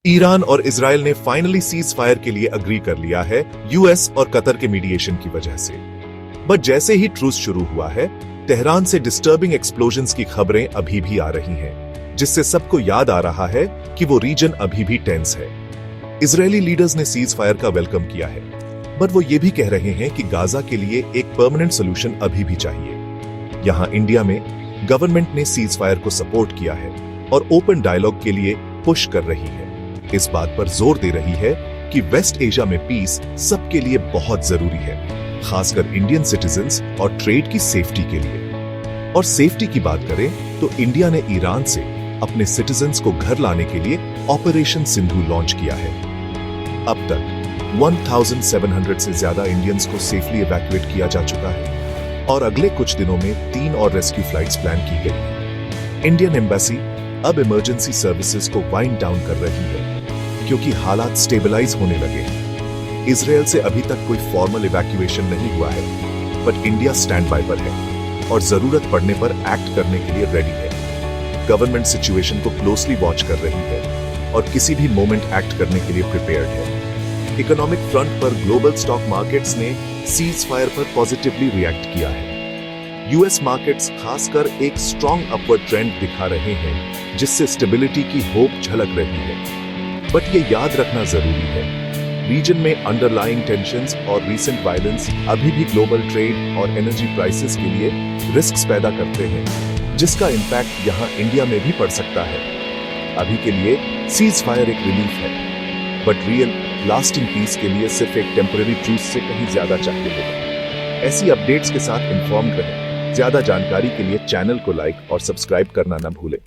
Iran और Israel ने finally cease fire के लिए अग्री कर लिया है, यूएस और कतर के मीडिएशन की वजह से। बट जैसे ही ट्रूस शुरू हुआ है, तेहरान से डिस्टर्बिंग एक्सप्लोजन्स की खबरें अभी भी आ रही हैं, जिससे सबको याद आ रहा है कि वो रीजन अभी भी टेंस है। इजरायली लीडर्स ने सीज फायर का वेलकम किया है, बट वो ये भी कह रहे हैं कि गाजा के लिए एक परमानेंट सोल्यूशन अभी भी चाहिए। यहां इंडिया में गवर्नमेंट ने सीज फायर को सपोर्ट किया है और ओपन डायलॉग के लिए पुश कर रही है। इस बात पर जोर दे रही है कि वेस्ट एशिया में पीस सबके लिए बहुत जरूरी है, खासकर इंडियन सिटीजन्स और ट्रेड की सेफ्टी के लिए। और सेफ्टी की बात करें तो इंडिया ने ईरान से अपने सिटीजन्स को घर लाने के लिए ऑपरेशन सिंधु लॉन्च किया है। अब तक 1700 से ज्यादा इंडियंस को सेफली इवैक्यूएट किया जा चुका है और अगले कुछ दिनों में 3 और रेस्क्यू फ्लाइट्स प्लान की गई हैं। इंडियन एम्बेसी अब इमरजेंसी सर्विसेज को वाइंड डाउन कर रही है क्योंकि हालात स्टेबलाइज होने लगे हैं। इजराइल से अभी तक कोई फॉर्मल इवैक्यूएशन नहीं हुआ है, बट इंडिया स्टैंड बाय पर है और जरूरत पड़ने पर एक्ट करने के लिए रेडी है। गवर्नमेंट सिचुएशन को क्लोजली वॉच कर रही है और किसी भी मोमेंट एक्ट करने के लिए प्रिपेयर्ड है। इकोनॉमिक फ्रंट पर ग्लोबल स्टॉक मार्केट्स ने सीज फायर पर पॉजिटिवली रिएक्ट किया है। यूएस मार्केट्स खासकर एक स्ट्रॉन्ग अपवर्ड ट्रेंड दिखा रहे हैं, जिससे स्टेबिलिटी की होप झलक रही है। बट ये याद रखना जरूरी है, रीजन में अंडरलाइंग टेंशंस और रीसेंट वायलेंस अभी भी ग्लोबल ट्रेड और एनर्जी प्राइसेस के लिए रिस्क्स पैदा करते हैं, जिसका इंपैक्ट यहाँ इंडिया में भी पड़ सकता है। अभी के लिए सीज फायर एक रिलीफ है, बट रियल लास्टिंग पीस के लिए सिर्फ एक टेम्पररी ट्रूस से कहीं ज्यादा चाहिए होगा। ऐसी अपडेट्स के साथ इन्फॉर्म्ड रहें। ज्यादा जानकारी के लिए चैनल को लाइक और सब्सक्राइब करना न भूलें।